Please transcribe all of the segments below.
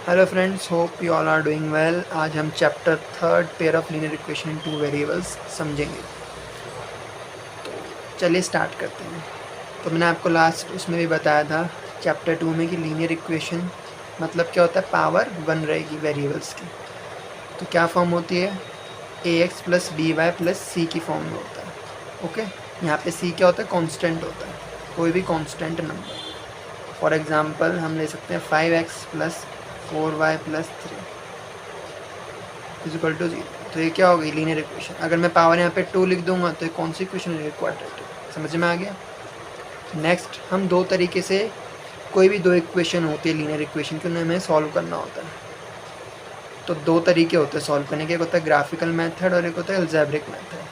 Hello friends, hope you all are doing well. आज हम chapter third pair of linear equation in two variables समझेंगे। तो चलिए start करते हैं। तो मैंने आपको लास्ट उसमें भी बताया था चैप्टर टू में कि लीनियर इक्वेशन मतलब क्या होता है, पावर वन रहेगी वेरिएबल्स की। तो क्या फॉर्म होती है, A X plus B Y plus C की फॉर्म में होता है। ओके, यहाँ पे सी क्या होता है, कॉन्स्टेंट होता है, कोई भी कॉन्स्टेंट नंबर। फॉर एग्ज़ाम्पल हम ले सकते हैं 5x plus 4y plus 3 is equal to 0। तो ये क्या हो गई, लीनियर इक्वेशन। अगर मैं पावर यहाँ पे 2 लिख दूंगा तो ये कौन सी इक्वेशन है, क्वाड्रेटिक। समझ में आ गया। नेक्स्ट, हम दो तरीके से कोई भी दो इक्वेशन होती है लीनियर इक्वेशन की, उन्हें हमें सॉल्व करना होता है। तो दो तरीके होते हैं सॉल्व करने के, एक होता है ग्राफिकल मेथड और एक होता है अलजेब्रिक मेथड।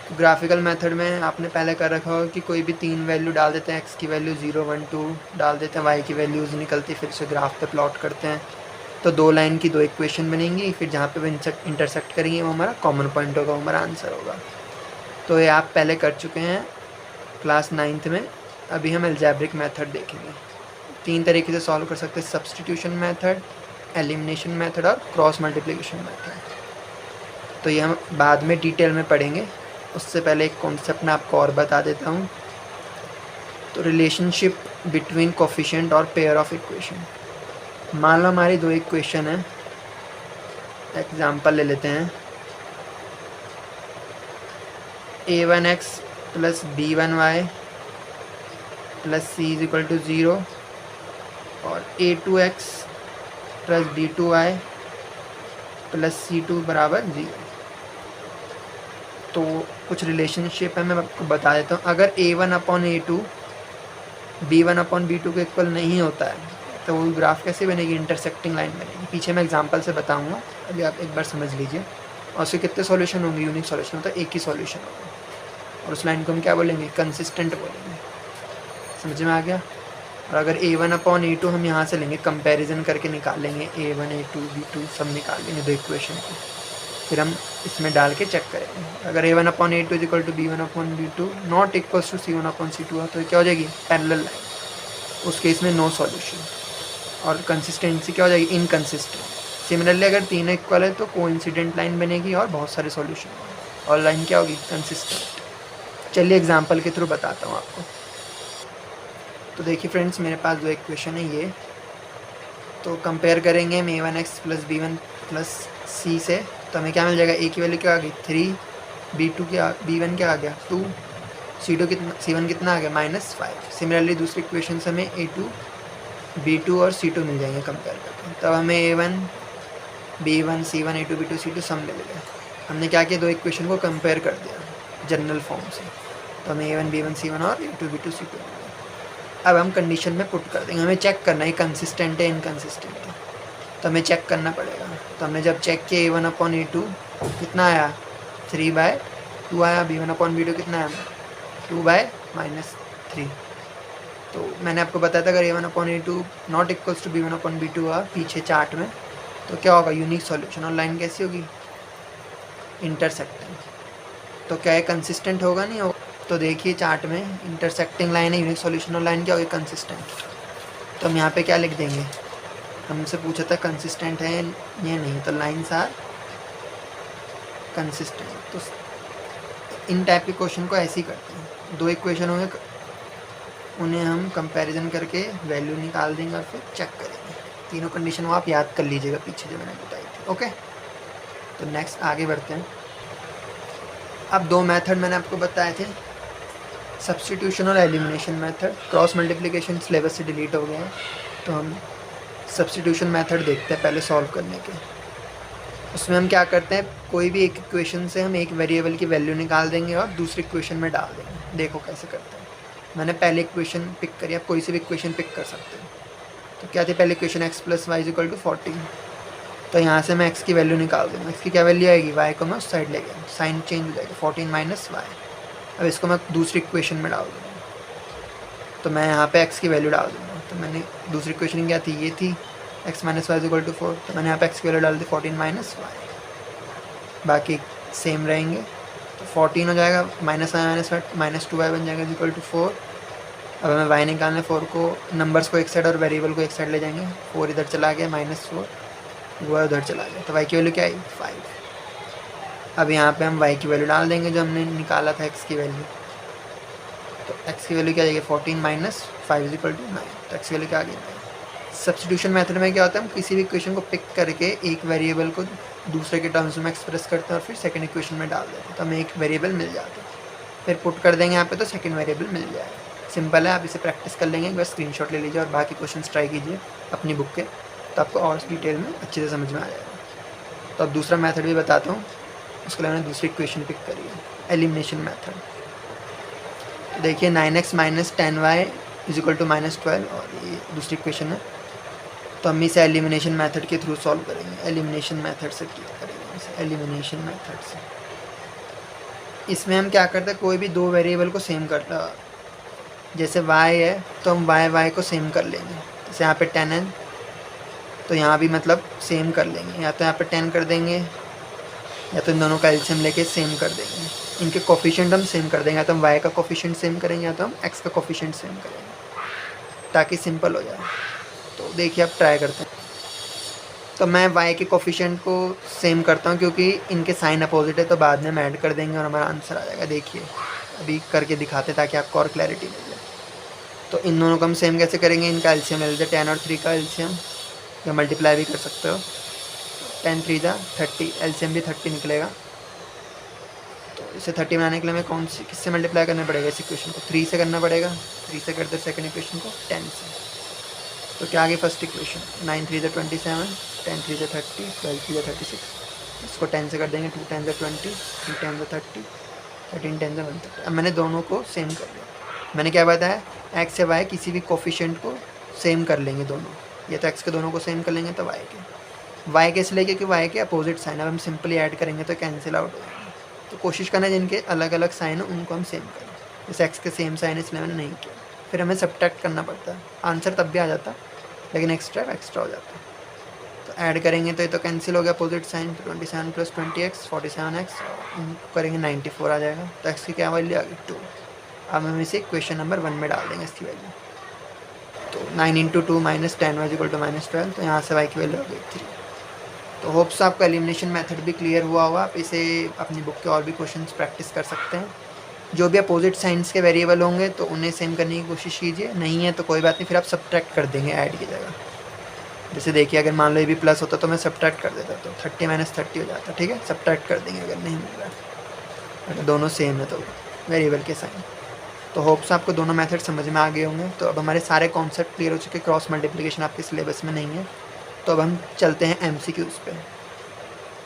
तो ग्राफिकल मेथड में आपने पहले कर रखा होगा कि कोई भी तीन वैल्यू डाल देते हैं, एक्स की वैल्यू 0 1 2 डाल देते हैं, वाई की वैल्यूज़ निकलती, फिर से ग्राफ पे प्लॉट करते हैं। तो दो लाइन की दो इक्वेशन बनेंगी, फिर जहाँ पे वो इंटरसेक्ट करेंगे वो हमारा कॉमन पॉइंट होगा, वो हमारा आंसर होगा। तो ये आप पहले कर चुके हैं क्लास 9th में। अभी हम अलजेब्रिक मेथड देखेंगे। तीन तरीके से सॉल्व कर सकते हैं, सब्स्टिट्यूशन मेथड, एलिमिनेशन मेथड और क्रॉस मल्टीप्लिकेशन मेथड। तो ये हम बाद में डिटेल में पढ़ेंगे। उससे पहले एक कॉन्सेप्ट मैं आपको और बता देता हूँ। तो रिलेशनशिप बिटवीन कोफिशिएंट और पेयर ऑफ इक्वेशन। मान लो हमारी दो इक्वेशन है, एग्जाम्पल ले लेते हैं a1x plus b1y plus C is equal to 0 और a2x plus b2y plus c2 बराबर 0। तो कुछ रिलेशनशिप है, मैं आपको बता देता हूँ। अगर a1 upon a2 b1 upon b2 के इक्वल नहीं होता है तो वो ग्राफ कैसे बनेगी, इंटरसेक्टिंग लाइन बनेगी। पीछे मैं एग्जांपल से बताऊंगा, अभी आप एक बार समझ लीजिए। और उसके कितने सॉल्यूशन होंगे, यूनिक सॉल्यूशन होता है, एक ही सॉल्यूशन होगा। और उस लाइन को हम क्या बोलेंगे, कंसिस्टेंट बोलेंगे। समझ में आ गया। और अगर a1 अपॉन a2 हम यहाँ से लेंगे, कंपैरिजन करके निकालेंगे, a1 a2 b2 सब निकाल लेंगे दो इक्वेशन को, फिर हम इसमें डाल के चेक करेंगे। अगर a1 upon a2 is equal to b1 upon b2 not equal to c1 upon c2 तो क्या हो जाएगी, पैरेलल लाइन। उस केस में नो सॉल्यूशन। और कंसिस्टेंसी क्या हो जाएगी, इनकंसिस्टेंट। सिमिलरली अगर तीनों इक्वल है तो कोइंसिडेंट लाइन बनेगी और बहुत सारे सॉल्यूशन, और लाइन क्या होगी, कंसिस्टेंट। चलिए एग्जांपल के थ्रू बताता हूँ आपको। तो देखिए फ्रेंड्स, मेरे पास दो इक्वेशन है ये। तो कंपेयर करेंगे हम a1x plus b1 plus c से, तो हमें क्या मिल जाएगा, a की वैल्यू क्या आ गई 3, b1 क्या आ गया 2, c1 कितना आ गया -5। सिमिलरली दूसरी इक्वेशन से हमें a2 b2 और c2 मिल जाएंगे कंपेयर करके। तब हमें a1 b1 c1 a2 b2 c2 सब मिल गया। हमने क्या किया, दो इक्वेशन को कंपेयर कर दिया जनरल फॉर्म से। तो हमें a1 b1 c1 और a2 b2 c2 मिल गया। अब हम कंडीशन में पुट कर देंगे, हमें चेक करना है कंसिस्टेंट है इनकंसिस्टेंट है, तो हमें चेक करना पड़ेगा। तो हमने जब चेक किया a1 अपॉन a2 कितना आया 3/2 आया, b1 अपॉन b2 कितना आया 2/-3। तो मैंने आपको बताया था अगर a1 upon a2 not equals to b1 upon b2 हुआ पीछे चार्ट में तो क्या होगा, यूनिक सॉल्यूशन। और लाइन कैसी होगी, इंटरसेक्टिंग। तो क्या है, कंसिस्टेंट होगा नहीं होगा। तो देखिए चार्ट में इंटरसेक्टिंग लाइन है, यूनिक सॉल्यूशन, और लाइन क्या होगी, कंसिस्टेंट। तो हम यहाँ पे क्या लिख देंगे, हमसे पूछा था कंसिस्टेंट है ये नहीं, तो लाइन्स आर कंसिस्टेंट। तो इन टाइप के क्वेश्चन को ऐसे ही करते हैं, दो इक्वेशन होंगे, उन्हें हम कंपैरिजन करके वैल्यू निकाल देंगे और फिर चेक करेंगे। तीनों कंडीशन वो आप याद कर लीजिएगा पीछे जो मैंने बताई थी। ओके, तो नेक्स्ट आगे बढ़ते हैं। अब दो मेथड मैंने आपको बताए थे, सब्स्टिट्यूशन और elimination method. Cross multiplication syllabus से डिलीट हो गया है, तो हम सब्स्टिट्यूशन मेथड देखते हैं पहले सॉल्व करने के। उसमें हम क्या करते हैं, कोई भी एक इक्वेशन से हम एक वेरिएबल की वैल्यू निकाल देंगे और दूसरी इक्वेशन में डाल देंगे। देखो कैसे करते हैं। मैंने पहले इक्वेशन पिक करी, आप कोई सी भी इक्वेशन पिक कर सकते हो। तो क्या थी पहले equation, x plus Y is equal to 14। तो यहाँ से मैं x की वैल्यू निकाल दूँगा। x की क्या वैल्यू आएगी, y को मैं उस साइड ले गया, साइन चेंज हो जाएगा 14 माइनस वाई। अब इसको मैं दूसरी इक्वेशन में डाल दूँगा, तो मैं यहाँ पे x की वैल्यू डाल दूँगा। तो मैंने दूसरी इक्वेशन क्या थी, ये थी x minus y is equal to 4। तो मैंने यहाँ पे x की वैल्यू डाल दी 14 माइनस वाई, बाकी सेम रहेंगे। तो 14 हो जाएगा, minus Y minus Y -2y बन जाएगा इज इक्वल टू 4। अब हमें y निकालने 4 को नंबर्स को एक साइड और वेरिएबल को एक साइड ले जाएंगे। 4 इधर चला गया, -4 वो उधर चला गया, तो y की वैल्यू क्या आई 5। अब यहाँ पे हम y की वैल्यू डाल देंगे जो हमने निकाला था x की वैल्यू। तो x की वैल्यू क्या आएगी 14 - 5 = 9। तो x की वैल्यू क्या आ गई 9। सब्स्टिट्यूशन मेथड में क्या होता है, हम किसी भी इक्वेशन को पिक करके एक वेरिएबल को दूसरे के टर्म्स में एक्सप्रेस करते हैं और फिर सेकंड इक्वेशन में डाल देते हैं, तो हमें एक वेरिएबल मिल जाता है। फिर पुट कर देंगे यहाँ पे तो सेकंड वेरिएबल मिल जाएगा। सिंपल है, आप इसे प्रैक्टिस कर लेंगे, एक बार स्क्रीनशॉट ले लीजिए और बाकी क्वेश्चन ट्राई कीजिए अपनी बुक के, तो आपको और डिटेल में अच्छे से समझ में आ जाएगा। तो अब दूसरा मेथड भी बताता हूँ। उसके लिए मैंने दूसरी इक्वेशन पिक करी है, एलिमिनेशन मेथड। तो देखिए 9x - 10y = -12 और ये दूसरी इक्वेशन है। तो हम इसे एलिमिनेशन मेथड के थ्रू सॉल्व करेंगे। एलिमिनेशन मेथड से क्या करेंगे, इसे एलिमिनेशन मेथड से। इसमें हम क्या करते हैं, कोई भी दो वेरिएबल को सेम करता, जैसे y है तो हम y को सेम कर लेंगे। जैसे यहाँ पे 10 है तो यहाँ भी मतलब सेम कर लेंगे, या तो यहाँ पे 10 कर देंगे या तो इन दोनों का एलसीएम लेके सेम कर देंगे। इनके कोफिशिएंट हम सेम कर देंगे, या तो हम y का कोफिशिएंट सेम करेंगे या तो हम x का कोफिशिएंट सेम करेंगे, ताकि सिंपल हो जाए। तो देखिए आप ट्राई करते हैं। तो मैं y के कोफिशिएंट को सेम करता हूँ क्योंकि इनके साइन अपोजिट है, तो बाद में हम ऐड कर देंगे और हमारा आंसर आ जाएगा। देखिए अभी करके दिखाते ताकि आपको और क्लैरिटी मिल जाए। तो इन दोनों को हम सेम कैसे करेंगे, इनका एलसीएम ले लेते हैं, 10 और 3 का एलसीएम, या मल्टीप्लाई भी कर सकते हो। 10 3 जा 30, एलसीएम भी 30 निकलेगा। तो इसे 30 बनाने के लिए हमें कौन सी किससे मल्टीप्लाई करना पड़ेगा, इस इक्वेशन को 3 से करना पड़ेगा। 3 से करते सेकंड इक्वेशन को 10 से। तो क्या आ गई फर्स्ट इक्वेशन, 9 3 = 27, 10 3 = 30, 12 3 = 36। इसको 10 से कर देंगे, 2 10 = 20, 3 10 = 30, 13 10 = 130। अब मैंने दोनों को सेम कर लिया। मैंने क्या बताया, x या y किसी भी कोफिशिएंट को सेम कर लेंगे दोनों, या तो x के दोनों को सेम कर लेंगे तो y के इसलिए क्योंकि y के अपोजिट साइन, अब हम सिंपली ऐड करेंगे तो कैंसिल आउट हो जाएंगे। तो कोशिश करना जिनके अलग अलग साइन हो उनको हम सेम करें। जैसे x के सेम साइन इसलिए मैंने नहीं किया, फिर हमें सब्ट्रैक्ट करना पड़ता है, आंसर तब भी आ जाता लेकिन एक्स्ट्रा हो जाता है। तो ऐड करेंगे तो ये तो कैंसिल हो गया अपोजिट साइन, तो 27 + 20x 47x, करेंगे 94 आ जाएगा। तो x की क्या वैल्यू आ गई 2। अब हम इसे क्वेश्चन नंबर 1 में डाल देंगे इसकी वैल्यू। तो 9 × 2 - 10y = -12, तो यहाँ से y की वैल्यू हो गई 3। तो होप्स आपका एलिमिनेशन मेथड भी क्लियर हुआ होगा। आप इसे अपनी बुक के और भी क्वेश्चंस प्रैक्टिस कर सकते हैं। जो भी अपोजिट साइंस के वेरिएबल होंगे तो उन्हें सेम करने की कोशिश कीजिए, नहीं है तो कोई बात नहीं, फिर आप सब्ट्रैक्ट कर देंगे ऐड की जगह। जैसे देखिए अगर मान लो ये भी प्लस होता तो मैं सब्ट्रैक्ट कर देता, तो 30 - 30 हो जाता। ठीक है, सब्ट्रैक्ट कर देंगे अगर नहीं मिल रहा, अगर दोनों सेम है तो वेरिएबल के साइन। तो होप्स आपको दोनों मेथड समझ में आ गए होंगे। तो अब हमारे सारे कॉन्सेप्ट क्लियर हो चुके। क्रॉस मल्टीप्लिकेशन आपके सिलेबस में नहीं है, तो अब हम चलते हैं MCQs पे।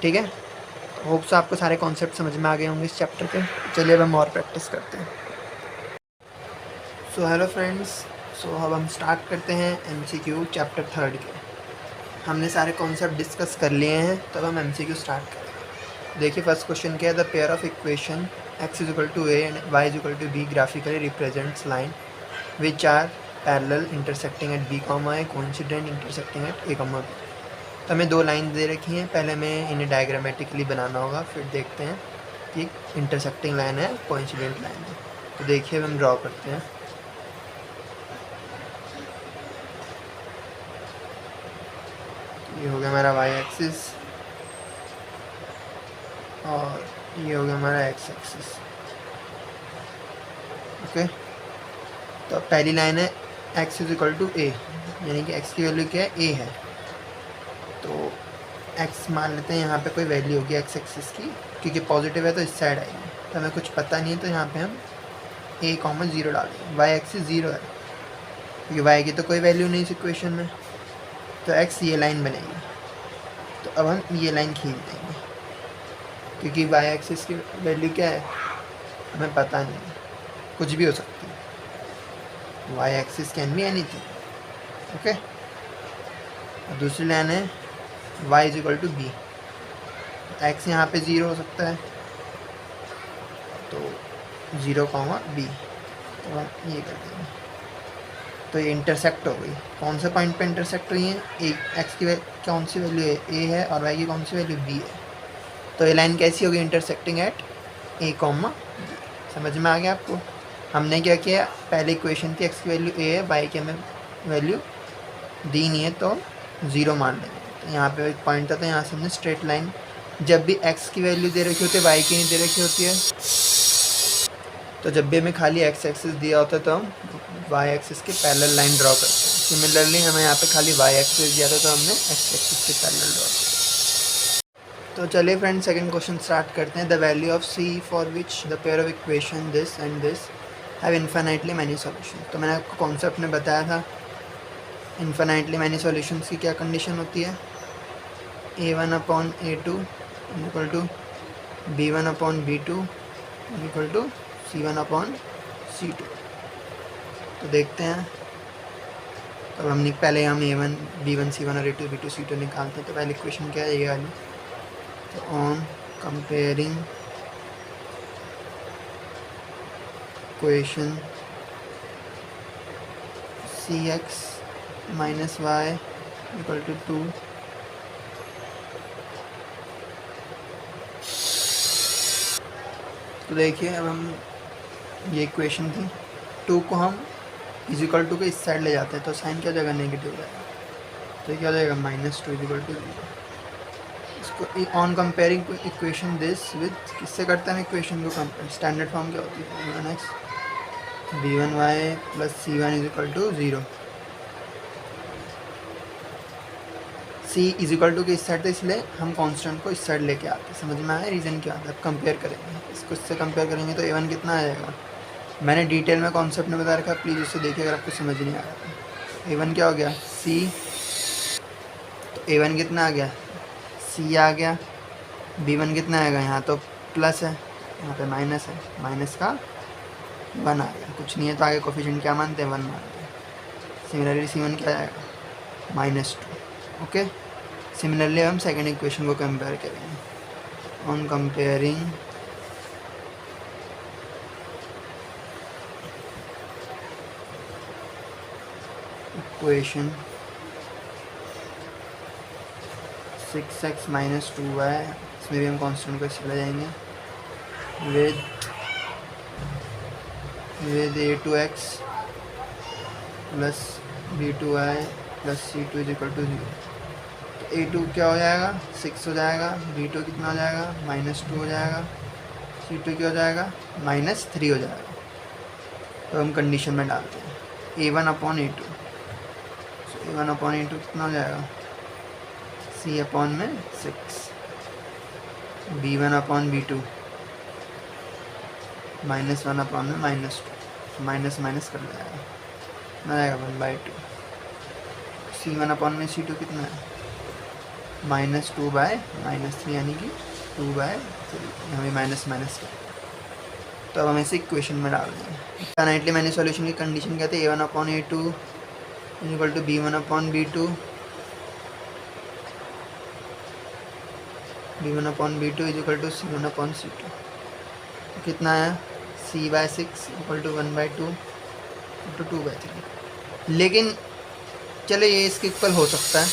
ठीक है, तो होप्स आपको सारे कॉन्सेप्ट समझ में आ गए होंगे इस चैप्टर के। चलिए अब हम और प्रैक्टिस करते हैं। सो हेलो फ्रेंड्स, सो अब हम स्टार्ट करते हैं MCQ चैप्टर 3 के। हमने सारे कॉन्सेप्ट डिस्कस कर लिए हैं, तो अब हम MCQ स्टार्ट करेंगे। देखिए फर्स्ट क्वेश्चन क्या है, the pair of equation x = a and y = b graphically represents line which are parallel intersecting at b, a coincident intersecting at a, b। तो हमें दो लाइन दे रखी हैं, पहले हमें इन्हें डायग्रामेटिकली बनाना होगा, फिर देखते हैं कि इंटरसेक्टिंग लाइन है कोइंसिडेंट लाइन है। तो देखिए हम ड्रॉ करते हैं। ये हो गया हमारा y एक्सिस और ये हो गया हमारा x एक्सिस। ओके, तो पहली लाइन है x = a, यानी कि x की वैल्यू क्या है a है। तो x मान लेते हैं यहाँ पे कोई वैल्यू होगी x एक्सिस की, क्योंकि पॉजिटिव है तो इस साइड आएगी। तो हमें कुछ पता नहीं है, तो यहाँ पे हम a, 0 डालेंगे। y एक्सिस 0 है क्योंकि y की तो कोई वैल्यू नहीं इस इक्वेशन में, तो x ये लाइन बनेगी। तो अब हम ये लाइन खींच देंगे क्योंकि y एक्सिस की वैल्यू क्या है हमें पता नहीं है, कुछ भी हो सकती है। y axis can be anything. Okay, दूसरी लाइन है y = b। x यहाँ पे 0 हो सकता है, तो 0, b, तो हम ये कर देंगे। तो ये इंटरसेक्ट हो गई। कौन से पॉइंट पे इंटरसेक्ट हुई है, x की कौन सी वैल्यू है a है और y की कौन सी वैल्यू b है। तो ये लाइन कैसी होगी, इंटरसेक्टिंग एट a, b। समझ में आ गया आपको। हमने क्या किया, पहले इक्वेशन थी x की वैल्यू a है, y की हमें वैल्यू दी नहीं है तो 0 मान लेंगे। तो यहाँ पे एक पॉइंट था, तो यहाँ से हमने स्ट्रेट लाइन, जब भी x की वैल्यू दे रखी होती है, y की नहीं दे रखी होती है, तो जब भी हमें खाली x एक्सिस दिया होता है तो हम y एक्सिस के पैरेलल लाइन ड्रॉ करते हैं। सिमिलरली हमें यहाँ पे खाली y एक्सिस दिया था तो हमने x एक्सिस के पैरेलल ड्रॉ किया। तो चलिए फ्रेंड्स, सेकंड क्वेश्चन स्टार्ट करते हैं। The value of c for which the pair of equation this and this have infinitely many solution. तो मैंने आपको कॉन्सेप्ट में बताया था इन्फिनाइटली मैनी सॉल्यूशंस की क्या कंडीशन होती है, a1/a2 equal to b1/b2 equal to c1/c2। तो देखते हैं, तो हम पहले हम a1 b1 c1 और a2 b2 c2 निकालते हैं। तो पहले इक्वेशन क्या है, ये वाली। तो on comparing equation cx minus y equal to 2 तो देखिए, अब हम ये इक्वेशन थी, 2 को हम इजिकल टू के इस साइड ले जाते हैं तो साइन क्या हो जाएगा, नेगेटिव हो जाएगा। तो क्या हो जाएगा, -2 इजिकल टू 0। इसको on comparing equation this with, किससे करते हैं इक्वेशन को कंपेयर, स्टैंडर्ड फॉर्म क्या होती है, b1x b1y plus c1 equal to 0। c equal to के इस साइड, तो इसलिए हम कांस्टेंट को इस साइड लेके आते हैं। समझ में आया रीज़न क्या आता है। अब कंपेयर करेंगे इसको, इससे कंपेयर करेंगे तो a1 कितना आ जाएगा, मैंने डिटेल में कॉन्सेप्ट में बता रखा, प्लीज़ उससे देखिए अगर आपको समझ नहीं आ रहा है। a1 क्या हो गया, c, तो a1 कितना आ गया, c आ गया। b1 कितना आएगा, यहाँ तो प्लस है, यहाँ पे माइनस है, माइनस का 1 आ गया, कुछ नहीं है तो आगे कोफिशिएंट क्या मानते हैं, 1 मानते हैं। सिमिलरली c1 क्या आएगा, -2। ओके, सिमिलरली हम सेकेंड इक्वेशन को कंपेयर करेंगे। On comparing equation 6x minus 2y, इसमें भी हम कांस्टेंट को चले जाएंगे, with a2x plus b2y plus c2 equal to 0। तो a2 क्या हो जाएगा, 6 हो जाएगा, b2 कितना हो जाएगा, -2 हो जाएगा, c2 क्या हो जाएगा, -3 हो जाएगा। तो हम कंडीशन में डालते हैं a1/a2, a1/a2 कितना हो जाएगा, c/6, b1/b2 -1/2, माइनस माइनस कर जाएगा, ना आएगा 1/2। c1/c2 कितना है, -2/-3 यानी कि 2/3, हमें माइनस माइनस कर। तो अब हम इसे इक्वेशन में डाल देंगे। इन्फिनाइटली मैंने सॉल्यूशन की कंडीशन कहते हैं a1/a2 equal to b1/b2 equal to c1/c2। तो कितना है, c/6 इक्वल टू 1/2 इंटू 2/3। लेकिन चलो ये इसके इक्वल हो सकता है।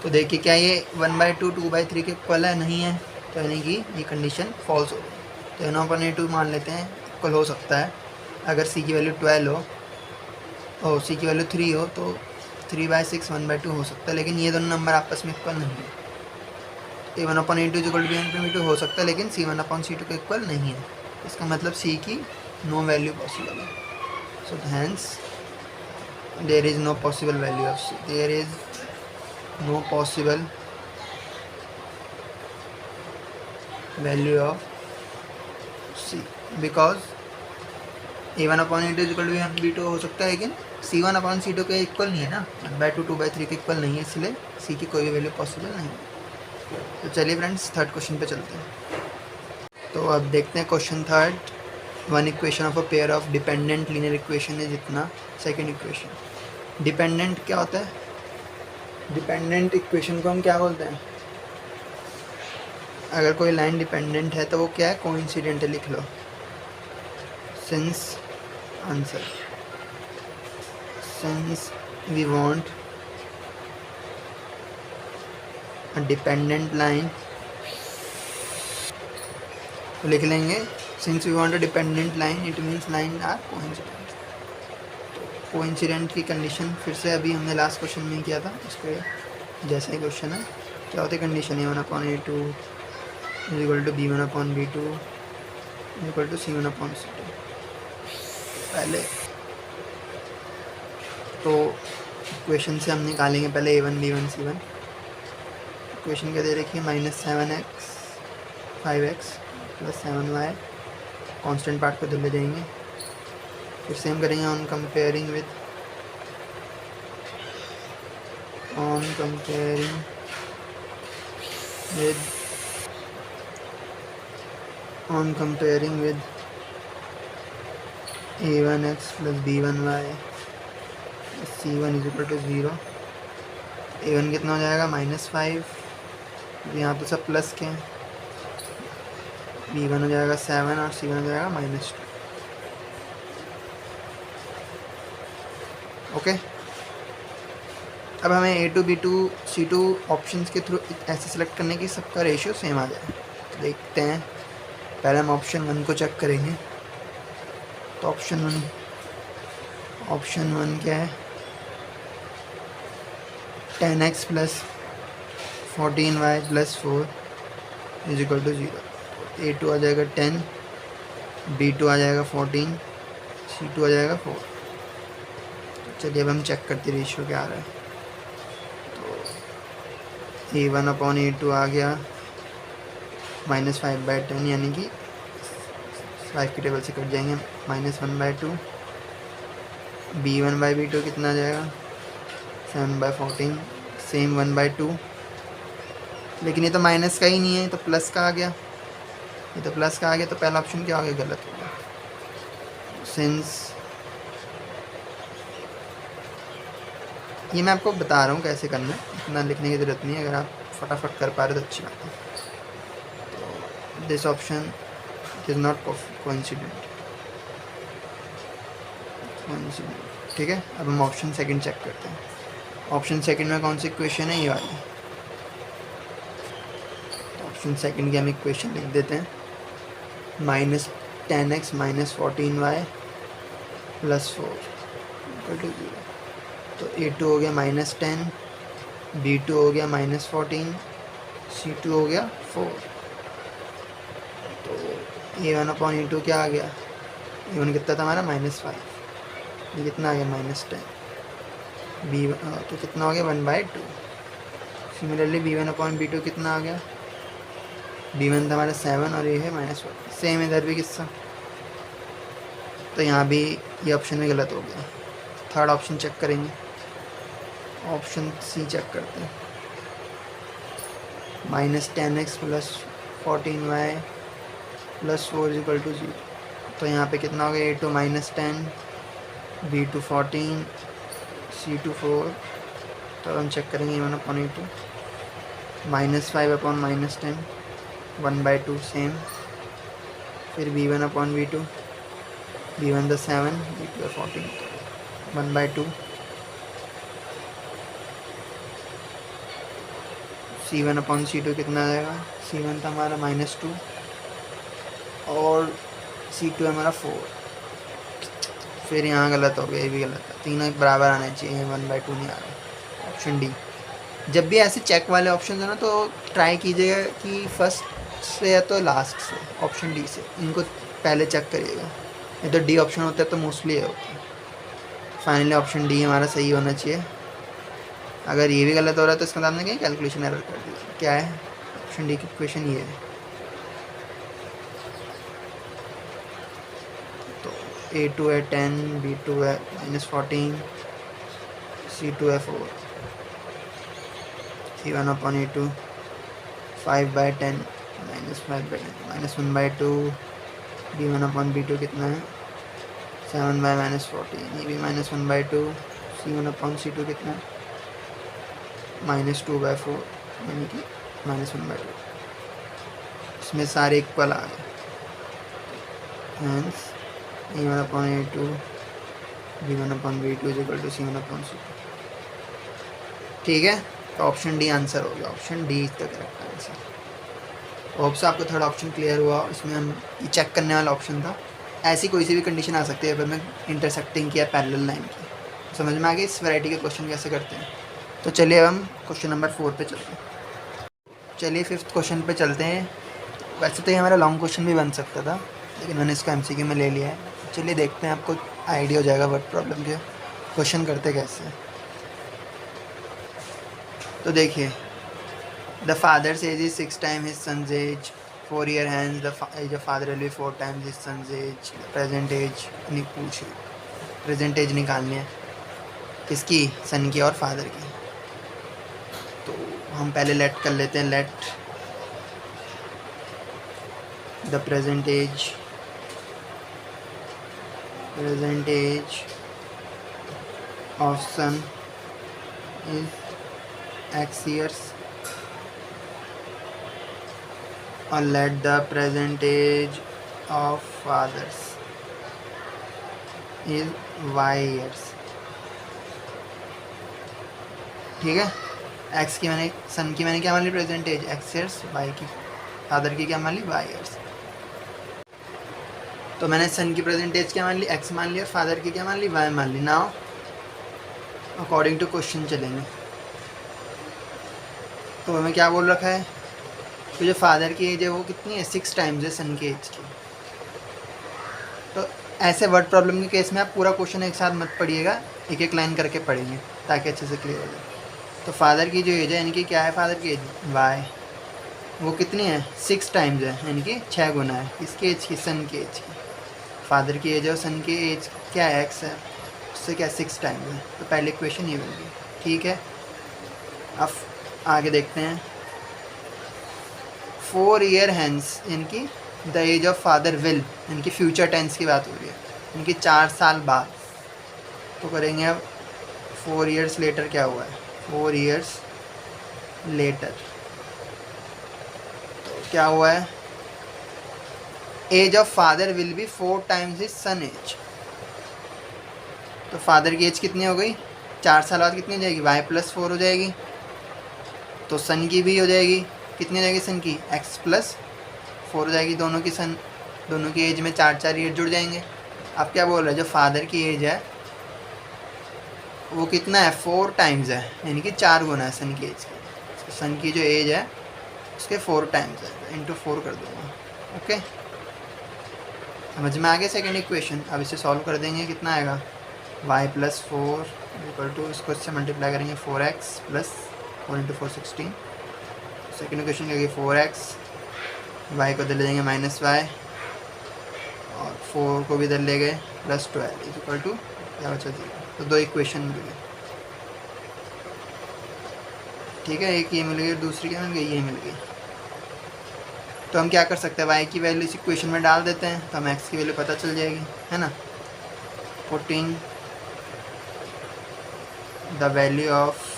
तो देखिए क्या ये 1/2 2/3 के इक्वल है, नहीं है, तो यानी कि ये कंडीशन फॉल्स हो गई। तो a1/a2 मान लेते हैं इक्वल हो सकता है, अगर c की वैल्यू 12 हो और c की वैल्यू 3 हो तो 3/6 1/2 हो सकता है, लेकिन ये दोनों नंबर आपस में इक्वल नहीं है। a1/a2 इक्वल टू b1/b2 हो सकता है, लेकिन c1/c2 के इक्वल नहीं है। इसका मतलब c की नो वैल्यू पॉसिबल है। So hence there is no possible value of c, there is no possible value of c because a1/a2 equal to b1/b2 हो सकता है, लेकिन c1/c2 के इक्वल नहीं है ना, 1/2 2/3 के इक्वल नहीं है, इसलिए c की कोई भी वैल्यू पॉसिबल नहीं है। तो चलिए फ्रेंड्स, थर्ड क्वेश्चन पे चलते हैं। तो अब देखते हैं question third, one equation of a pair of dependent linear equation है जितना सेकंड इक्वेशन। डिपेंडेंट क्या होता है, डिपेंडेंट इक्वेशन को हम क्या बोलते हैं, अगर कोई लाइन डिपेंडेंट है तो वो क्या है, कोइंसिडेंट है, लिख लो। Since answer, since we want a dependent line, तो लिख लेंगे since we want a dependent line it means line are coincident. Coincident की कंडीशन फिर से अभी हमने लास्ट क्वेश्चन में किया था, उस पर जैसा ही क्वेश्चन है। क्या होती है condition? A1/A2 is equal to B1/B2 is equal to C1/C2। पहले तो इक्वेशन से हम निकालेंगे पहले A1 B1 C1। इक्वेशन क्या दे रखी है? -7x 5x + 7y। Constant part को धुल ले जाएंगे। फिर से हम करेंगे on comparing with A1x + B1y C1 is equal to 0। A1 कितना हो जाएगा? -5, यहाँ तो सब प्लस के हैं। B1 हो जाएगा 7 और C1 हो जाएगा -2। ओके, अब हमें A2 B2 C2 ऑप्शंस के थ्रू ऐसे सेलेक्ट करने की सबका रेशियो सेम आ जाए। तो देखते हैं, पहले हम ऑप्शन 1 को चेक करेंगे। तो ऑप्शन वन क्या है? 10x + 14y + 4 is equal to 0। A2 आ जाएगा 10, B2 आ जाएगा 14, C2 आ जाएगा 4। तो चलिए अब हम चेक करते रेशियो क्या आ रहा है। तो A1/A2 आ गया -5/10, यानी कि 5 की टेबल से कट जाएंगे, -1/2। B1/B2 कितना आ जाएगा? 7/14, सेम 1/2। लेकिन ये तो माइनस का ही नहीं है, तो प्लस का आ गया। ये तो प्लस का आ गया, तो पहला ऑप्शन क्या हो गया? गलत हो गया। सिंस ये मैं आपको बता रहा हूँ कैसे करना है, इतना लिखने की ज़रूरत नहीं है। अगर आप फटाफट कर पा रहे तो अच्छी बात है। तो this option is not coincident. ठीक है, अब हम ऑप्शन सेकंड चेक करते हैं। ऑप्शन सेकंड में कौन सी इक्वेशन है? ये वाली। तो ऑप्शन सेकंड की हम इक्वेशन लिख देते हैं, -10x - 14y + 4 = 0। तो A2 हो गया -10, B2 हो गया -14, C2 हो गया 4। तो A1/A2 क्या आ गया? A1 कितना था हमारा? -5। ये कितना आ गया? -10। तो कितना हो गया? 1/2। सिमिलरली B1/B2 कितना आ गया? B1 था हमारा 7 और ये है -1। सेम इधर भी किस्सा। तो यहाँ भी ये ऑप्शन में गलत हो गया। थर्ड ऑप्शन चेक करेंगे। ऑप्शन सी चेक करते हैं, -10x + 14y + 4 = 0। तो यहाँ पे कितना हो गया? A2 -10, B2 14, C2 4। तो हम चेक करेंगे A1/A2, -5/-10, 1/2 सेम। फिर B1/B2, B1 था 7, B2 है 14, 1/2। C1/C2 कितना आ जाएगा? C1 था हमारा -2 और C2 है हमारा 4। फिर यहाँ गलत हो गया, ये भी गलत है। तीनों बराबर आने चाहिए, 1/2 नहीं आ रहा। Option D. जब भी ऐसे चेक वाले ऑप्शन है ना, तो ट्राई कीजिएगा कि फर्स्ट से या तो लास्ट से, ऑप्शन डी से, इनको पहले चेक करिएगा। ये तो डी ऑप्शन होता है तो मोस्टली ये होता है। फाइनली ऑप्शन डी हमारा सही होना चाहिए। अगर ये भी गलत हो रहा है तो इसका मतलब हमने कहीं कैलकुलेशन एरर कर दी। क्या है? ऑप्शन डी की इक्वेशन ये है। तो A2 है 10, B2 है -14, C2 है 4, C1/A2 5/10 -5/10 -1/2। B1/B2 कितना है? 7/-14, ये भी -1/2। C1/C2 कितना है? -2/4, यानी कि -1/2। इसमें सारे इक्वल आ गए। Hence A1/A2 B1/B2 = C1/C2। ठीक है, तो ऑप्शन डी आंसर हो गया। Option D is the correct answer. Hope से आपको थर्ड ऑप्शन क्लियर हुआ। इसमें हम ये चेक करने वाला ऑप्शन था। ऐसी कोई सी भी कंडीशन आ सकती है अगर मैं इंटरसेक्टिंग किया पैरेलल लाइन की। समझ में आ गई इस वैरायटी के क्वेश्चन कैसे करते हैं। तो चलिए अब हम क्वेश्चन नंबर 4 पे चलते हैं। चलिए 5th क्वेश्चन पे चलते हैं। वैसे तो ये हमारा लॉन्ग क्वेश्चन भी बन सकता था, लेकिन मैंने इसको MCQ में ले लिया है। चलिए देखते हैं, आपको आइडिया हो जाएगा वर्ड प्रॉब्लम के क्वेश्चन करते कैसे हैं। तो देखिए, the father's age is 6 time his son's age, 4 year hence the age of father will be 4 times his son's age. Present age नहीं पूछी, प्रेजेंट एज निकालनी है किसकी, सन की और फादर की। तो हम पहले लेट कर लेते हैं, let the present age of son is x years, or let the present age of fathers is y years। ठीक है, x की मैंने, सन की मैंने क्या मान ली present age x years, y की फादर की क्या मान ली y years। तो मैंने सन की प्रेजेंट एज क्या मान ली, x मान ली, और फादर की क्या मान ली, y मान ली। नाउ अकॉर्डिंग टू क्वेश्चन चलेंगे। तो हमें क्या बोल रखा है, तो जो फादर की एज है वो कितनी है, 6 टाइम्स है सन की एज की। तो ऐसे वर्ड प्रॉब्लम के केस में आप पूरा क्वेश्चन एक साथ मत पढ़िएगा, एक एक लाइन करके पढ़ेंगे ताकि अच्छे से क्लियर हो जाए। तो फादर की जो एज है, यानी कि क्या है फादर की एज, वाई, वो कितनी है, 6 टाइम्स है, यानी कि 6 गुना है इसकी एज की, सन की एज की। फादर की एज है और सन की एज क्या है, एक्स है, उससे क्या 6 टाइम्स है। तो पहले इक्वेशन ये बन गई। ठीक है, अब आगे देखते हैं। 4 ईयर हैंस, इनकी the age of father will, इनकी फ्यूचर टेंस की बात हो रही है, इनकी 4 साल बाद। तो करेंगे अब 4 ईयर्स लेटर क्या हुआ है, 4 ईयर्स लेटर तो क्या हुआ है, age of father will be 4 times his son age. तो फादर की एज कितनी हो गई, 4 साल बाद कितनी हो जाएगी, y+4 हो जाएगी। तो सन की भी हो जाएगी, कितनी हो जाएगी सन की, x+4 हो जाएगी। दोनों की सन, दोनों की एज में 4 ईयर जुड़ जाएंगे। अब क्या बोल रहे हैं, जो फादर की एज है वो कितना है, 4 टाइम्स है, यानी कि 4 गुना है सन की एज की। तो सन की जो एज है उसके 4 टाइम्स है, इंटू 4 कर दूँगा। ओके, समझ में आ गया सेकेंड इक्वेशन। अब इसे सॉल्व कर देंगे, कितना आएगा, y+4 इक्वल टू, इसको इससे मल्टीप्लाई करेंगे 4x + 4 × 4 16। सेकेंड इक्वेशन क्या, 4x, y को इधर ले जाएंगे -y, और 4 को भी इधर ले गए +12 इक्वल टू क्या बचा 0। तो 2 इक्वेशन मिल गई। ठीक है, एक ये मिल गई, दूसरी क्या मिल गई, ये मिल गई। तो हम क्या कर सकते हैं, y की वैल्यू इस इक्वेशन में डाल देते हैं, तो हम x की वैल्यू पता चल जाएगी, है ना। Putting the value of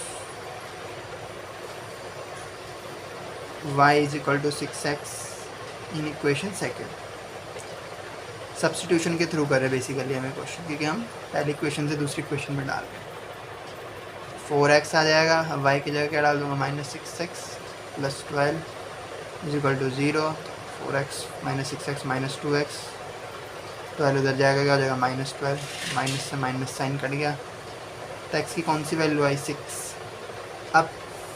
y = 6x in equation second. Substitution के थ्रू कर रहे हैं बेसिकली हमें क्वेश्चन, क्योंकि हम पहली इक्वेशन से दूसरी इक्वेशन में डाल रहे हैं। 4x आ जाएगा, अब y की जगह क्या डाल दूँगा, -6x + 12 = 0। 4x - 6x - 2x, 12 उधर जाएगा, क्या हो जाएगा, -12, माइनस से माइनस साइन कट गया। तो x की कौन सी वैल्यू आई, 6। अब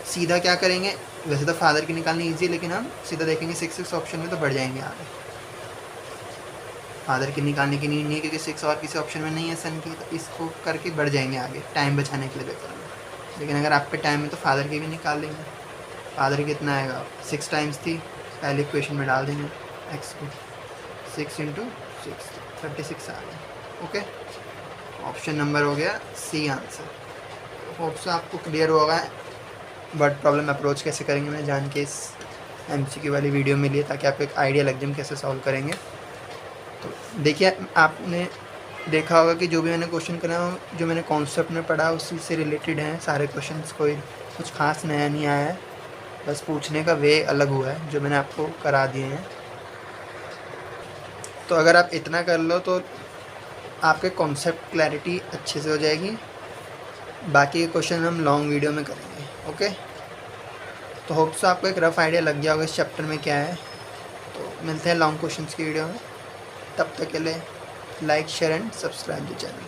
सीधा क्या करेंगे, वैसे तो फादर की निकालनी ईजी, लेकिन हम सीधा देखेंगे 6 ऑप्शन में, तो बढ़ जाएंगे आगे। फादर की निकालने की नीड नहीं है, क्योंकि 6 और किसी ऑप्शन में नहीं है सन की, तो इसको करके बढ़ जाएंगे आगे, टाइम बचाने के लिए बेहतर है। लेकिन अगर आप पे टाइम है तो फादर की भी निकाल लेंगे। फादर कितना आएगा, 6 टाइम्स थी, पहले इक्वेशन में डाल देंगे x को, 6 × 6 36 आ गया। ओके, ऑप्शन नंबर हो गया सी आंसर। होप से आपको क्लियर होगा वर्ड प्रॉब्लम अप्रोच कैसे करेंगे, मैंने जान के इस MCQ वाली वीडियो में लिए, ताकि आपको एक आइडिया लग जाए कैसे सॉल्व करेंगे। तो देखिए, आपने देखा होगा कि जो भी मैंने क्वेश्चन करा, जो मैंने कॉन्सेप्ट में पढ़ा उसी से रिलेटेड हैं सारे क्वेश्चंस, कोई कुछ खास नया नहीं आया है, बस पूछने का वे अलग हुआ है जो मैंने आपको करा दिए हैं। तो अगर आप इतना कर लो तो आपके कॉन्सेप्ट क्लैरिटी अच्छे से हो जाएगी। बाकी के क्वेश्चन हम लॉन्ग वीडियो में करेंगे। ओके, तो होप सो आपको एक रफ़ आइडिया लग गया होगा इस चैप्टर में क्या है। मिलते हैं लॉन्ग क्वेश्चंस की वीडियो में, तब तक के लिए like share and subscribe the channel.